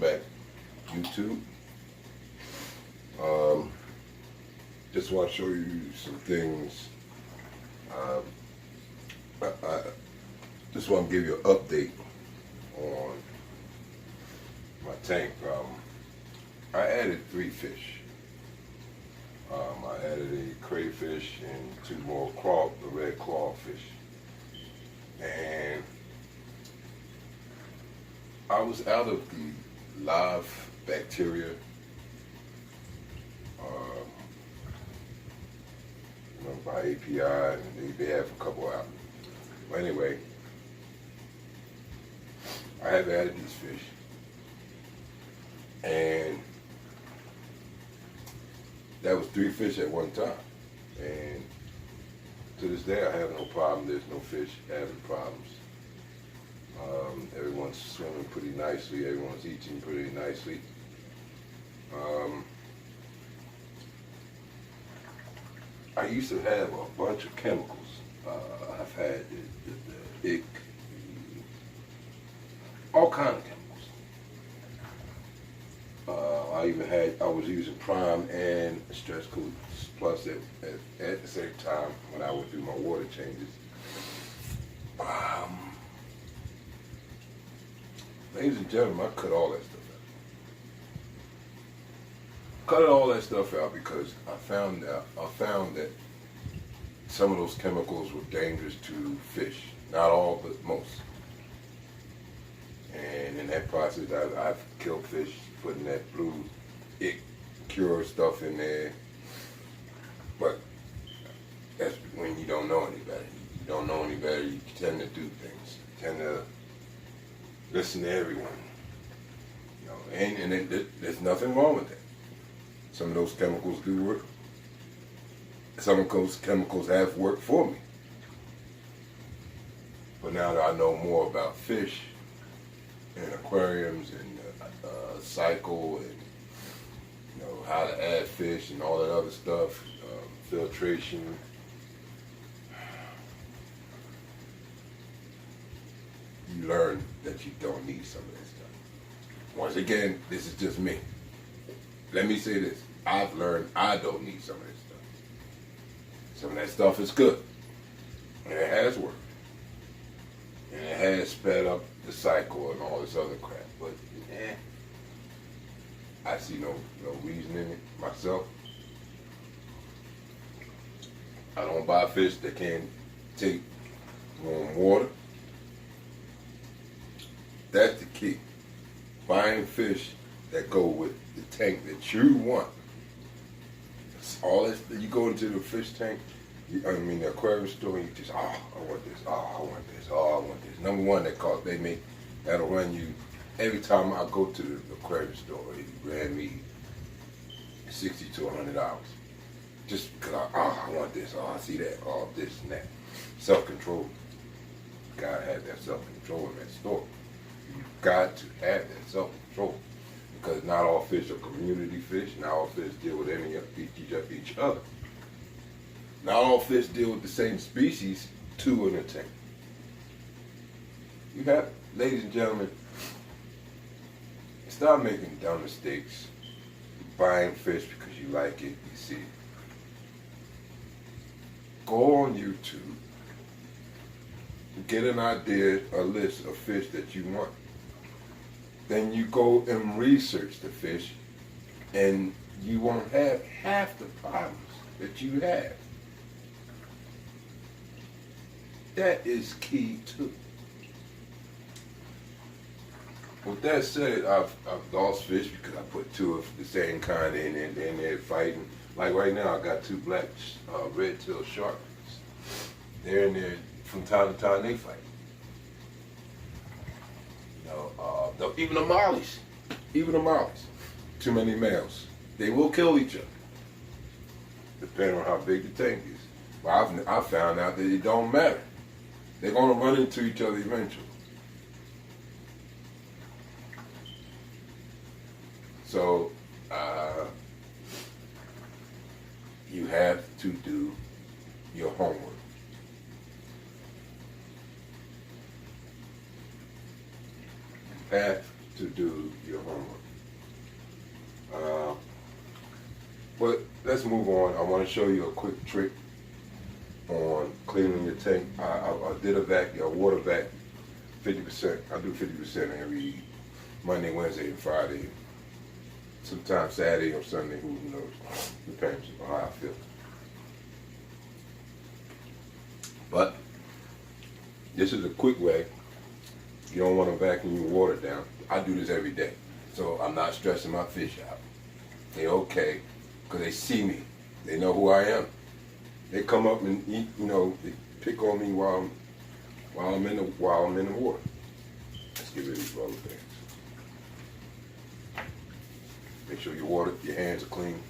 back, YouTube. Just want to show you some things. I just want to give you an update on my tank. I added 3 fish. I added a crayfish and 2 more the red clawfish. And I was out of the live bacteria. By API, and they have a couple out. But anyway, I have added these fish, and that was 3 fish at one time. And to this day, I have no problem. There's no fish having problems. Everyone's swimming pretty nicely. Everyone's eating pretty nicely. I used to have a bunch of chemicals. I've had the ick, all kind of chemicals. I was using Prime and Stress Cool Plus at the same time when I would do my water changes. Ladies and gentlemen, I cut all that stuff out. Cut all that stuff out because I found that some of those chemicals were dangerous to fish. Not all, but most. And in that process, I've killed fish putting that blue ick cure stuff in there. But that's when you don't know any better. You don't know any better, you tend to do things. You tend to listen to everyone. You know, and there's nothing wrong with that. Some of those chemicals do work. Some of those chemicals have worked for me. But now that I know more about fish and aquariums and cycle and how to add fish and all that other stuff, filtration, you learn that you don't need some of that stuff. Once again, this is just me. Let me say this. I've learned I don't need some of this stuff. Some of that stuff is good. And it has worked. And it has sped up the cycle and all this other crap. But, I see no reason in it myself. I don't buy fish that can't take warm water. That's the key. Buying fish that go with the tank that you want. All this, you go into the fish tank, the aquarium store, and you just, I want this, I want this, I want this. Number one, that'll run you, every time I go to the aquarium store, it ran me $60 to $100. Just because I want this, I see that, this and that. Self-control. You gotta have that self-control in that store. You've got to have that self-control. Because not all fish are community fish. Not all fish deal with each other. Not all fish deal with the same species, 2 in a tank. You have, ladies and gentlemen, stop making dumb mistakes. Buying fish because you like it, you see it. Go on YouTube. Get an idea, a list of fish that you want. Then you go and research the fish, and you won't have half the problems that you have. That is key too. With that said, I've lost fish because I put 2 of the same kind in and then they're fighting. Like right now, I got 2 black red-tailed sharks. They're in there from time to time. They fight. Even the mollies, too many males. They will kill each other, depending on how big the tank is. But I found out that it don't matter. They're going to run into each other eventually. So, you have to do your homework. You have to do your homework. But let's move on. I want to show you a quick trick on cleaning your tank. I did a water vac, 50%. I do 50% every Monday, Wednesday, and Friday. Sometimes Saturday or Sunday, who knows? Depends on how I feel. But this is a quick way. You don't want to vacuum your water down. I do this every day, so I'm not stressing my fish out. They're okay, because they see me. They know who I am. They come up and eat, they pick on me while I'm in the water. Let's get rid of these rubber things. Make sure your hands are clean.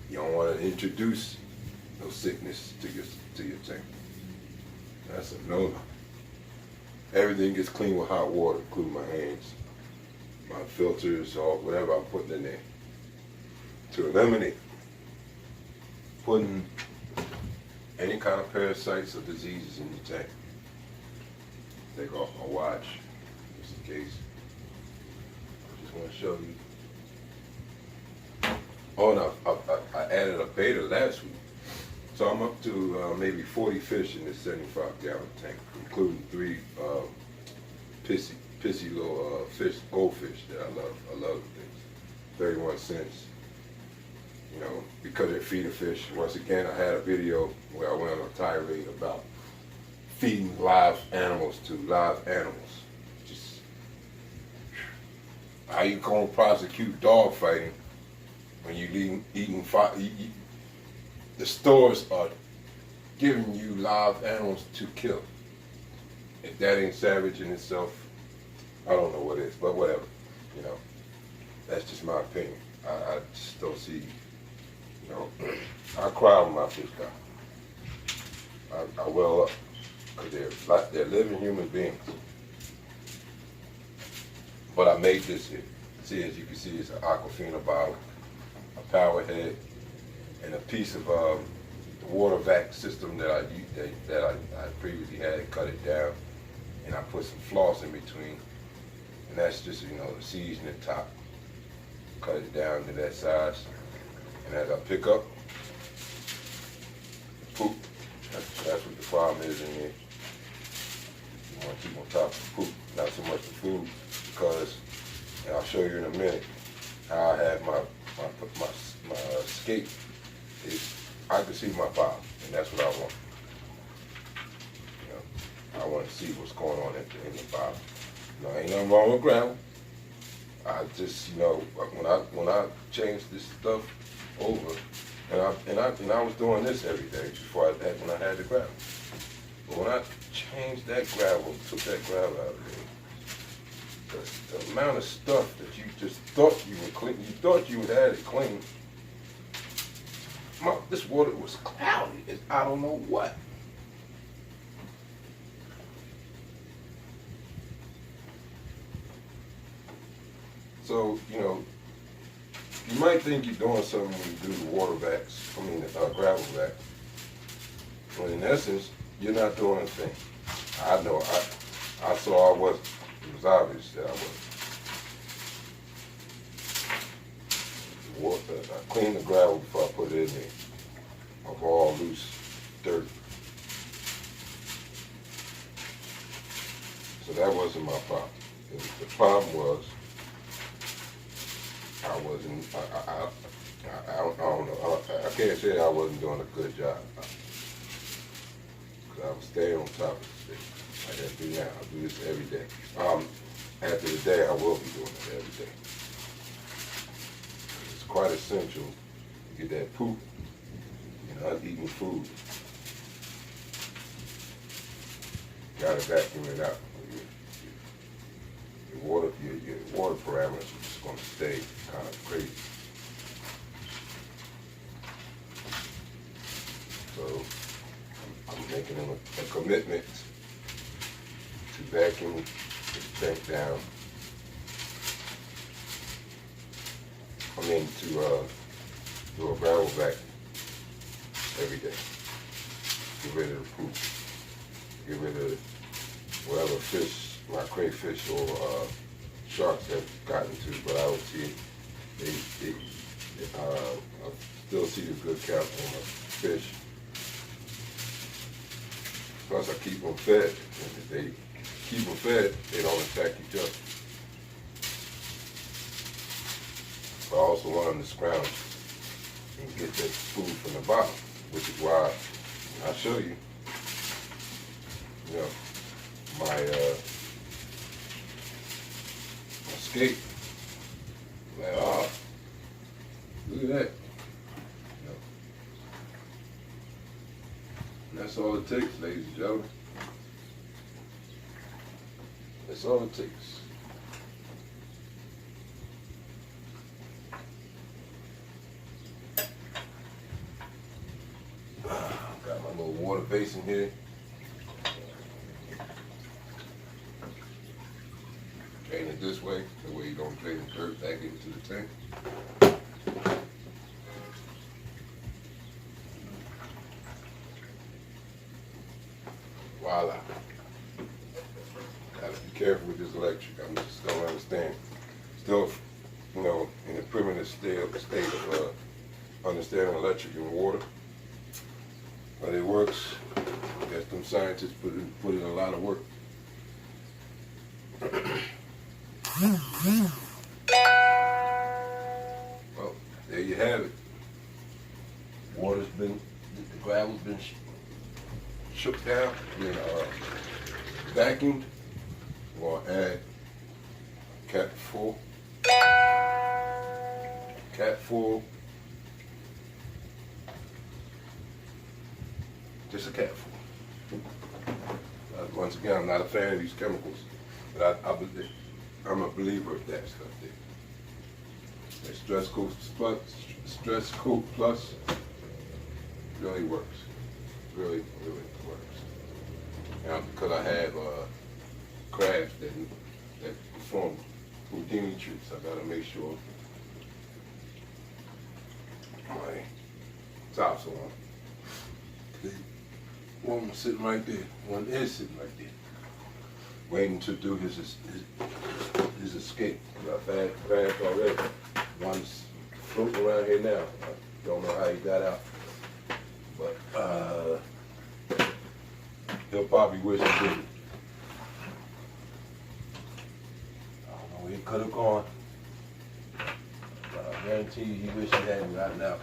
You don't want to introduce no sickness to your tank. That's a no-no. Everything gets clean with hot water, including my hands, my filters, or whatever I'm putting in there. To eliminate putting any kind of parasites or diseases in your tank. Take off my watch, just in case. I just want to show you. Oh no, I added a beta last week. So I'm up to maybe 40 fish in this 75-gallon tank, including 3 pissy little goldfish that I love. I love the things. 31 cents. Because they're feeder fish. Once again, I had a video where I went on a tirade about feeding live animals to live animals. Just how you gonna prosecute dog fighting when you eating the stores are giving you live animals to kill. If that ain't savage in itself, I don't know what is, but whatever. That's just my opinion. I just don't see, I cry when my fish die. I well up, because they're living human beings. But I made this here. See, as you can see, it's an Aquafina bottle, a power head, and a piece of the water vac system that I previously had, cut it down, and I put some floss in between, and that's just the seasoning top. Cut it down to that size, and as I pick up the poop, that's what the problem is in there. You want to keep on top of the poop, not so much the food, because, and I'll show you in a minute how I have my escape. I can see my bottom, and that's what I want. I want to see what's going on in the bottom. Ain't nothing wrong with gravel. I just, when I changed this stuff over, and I was doing this every day before when I had the gravel. But when I changed that gravel, took that gravel out of there, the amount of stuff that you just thought you were clean, you thought you had it clean. This water was cloudy. I don't know what. So, you might think you're doing something when you do the water vacs, gravel vac. But in essence, you're not doing a thing. I know, I saw I wasn't. It was obvious that I wasn't. I cleaned the gravel before I put it in there, of all loose dirt. So that wasn't my problem. The problem was I wasn't, I don't know, I can't say I wasn't doing a good job. Because I was staying on top of this thing. Like I do now, I do this every day. After the day, I will be doing it every day. It's quite essential to get that poop and uneaten food. You gotta vacuum it out. Your water parameters are just going to stay kind of crazy. So I'm making a commitment to vacuum this tank down. To do a gravel vac every day. Get rid of the poop. Get rid of whatever fish, my crayfish or sharks have gotten to, but I don't see I still see the good count on my fish. Plus, I keep them fed. And if they keep them fed, they don't attack each other. I also want them to scrounge and get that food from the bottom, which is why I'll show you, my skate. Like, oh, look at that. And that's all it takes, ladies and gentlemen. That's all it takes. Got my little water basin here. Drain it this way, that way you don't drain the dirt back into the tank. Voila. Gotta be careful with this electric. I just don't understand. Still, in the primitive state of understanding electric and water. But it works. I guess them scientists put in a lot of work. Well, there you have it. The gravel's been shook down, been vacuumed. We'll add cat full, just a cat full. Once again, I'm not a fan of these chemicals, but I'm a believer of that stuff there. That Stress Coat Plus really works. Really works. Now, because I have crabs that perform Houdini tricks, I gotta make sure my tops are on. One was sitting right there. One is sitting right there, waiting to do his escape. I've had crabs already. One's floating around here now. I don't know how he got out. But he'll probably wish he didn't. I don't know where he could have gone. But I guarantee you he wished he hadn't gotten out.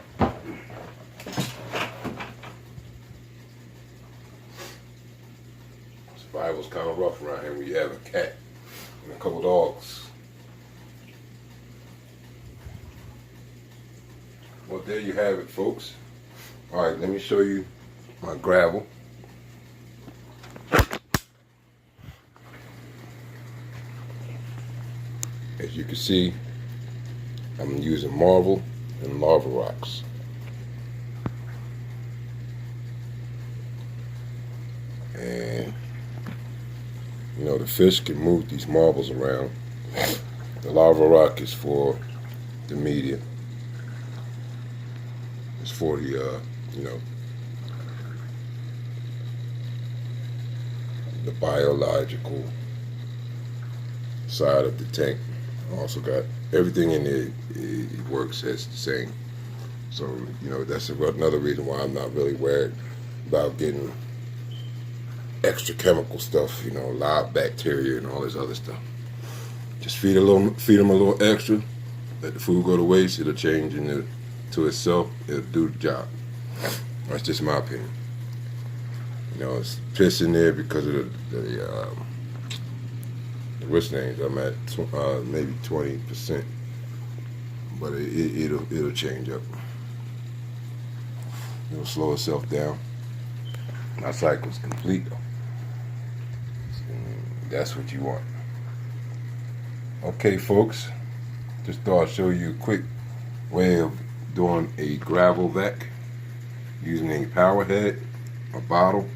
Survival's kind of rough around here when you have a cat and a couple dogs. Well, there you have it, folks. All right, let me show you my gravel. As you can see, I'm using marble and lava rocks. And, the fish can move these marbles around. The lava rock is for the media. It's for the, the biological side of the tank. Also got everything in there. It works as the same. So that's another reason why I'm not really worried about getting extra chemical stuff. Live bacteria and all this other stuff. Just feed them a little extra. Let the food go to waste. It'll change to itself. It'll do the job. That's just my opinion. It's piss in there because of the risk names. I'm at maybe 20%, but it'll change up. It'll slow itself down. My cycle's complete though. That's what you want. Okay, folks. Just thought I'd show you a quick way of doing a gravel vac using a power head, a bottle,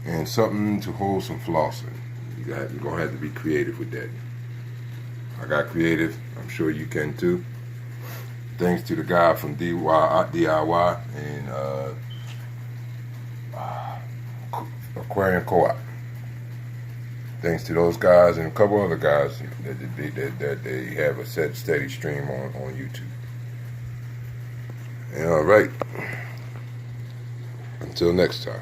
and something to hold some flossing. You're gonna have to be creative with that. I got creative. I'm sure you can too. Thanks to the guy from DIY and Aquarium Co-op. Thanks to those guys and a couple other guys that they have a steady stream on YouTube. And all right. Until next time.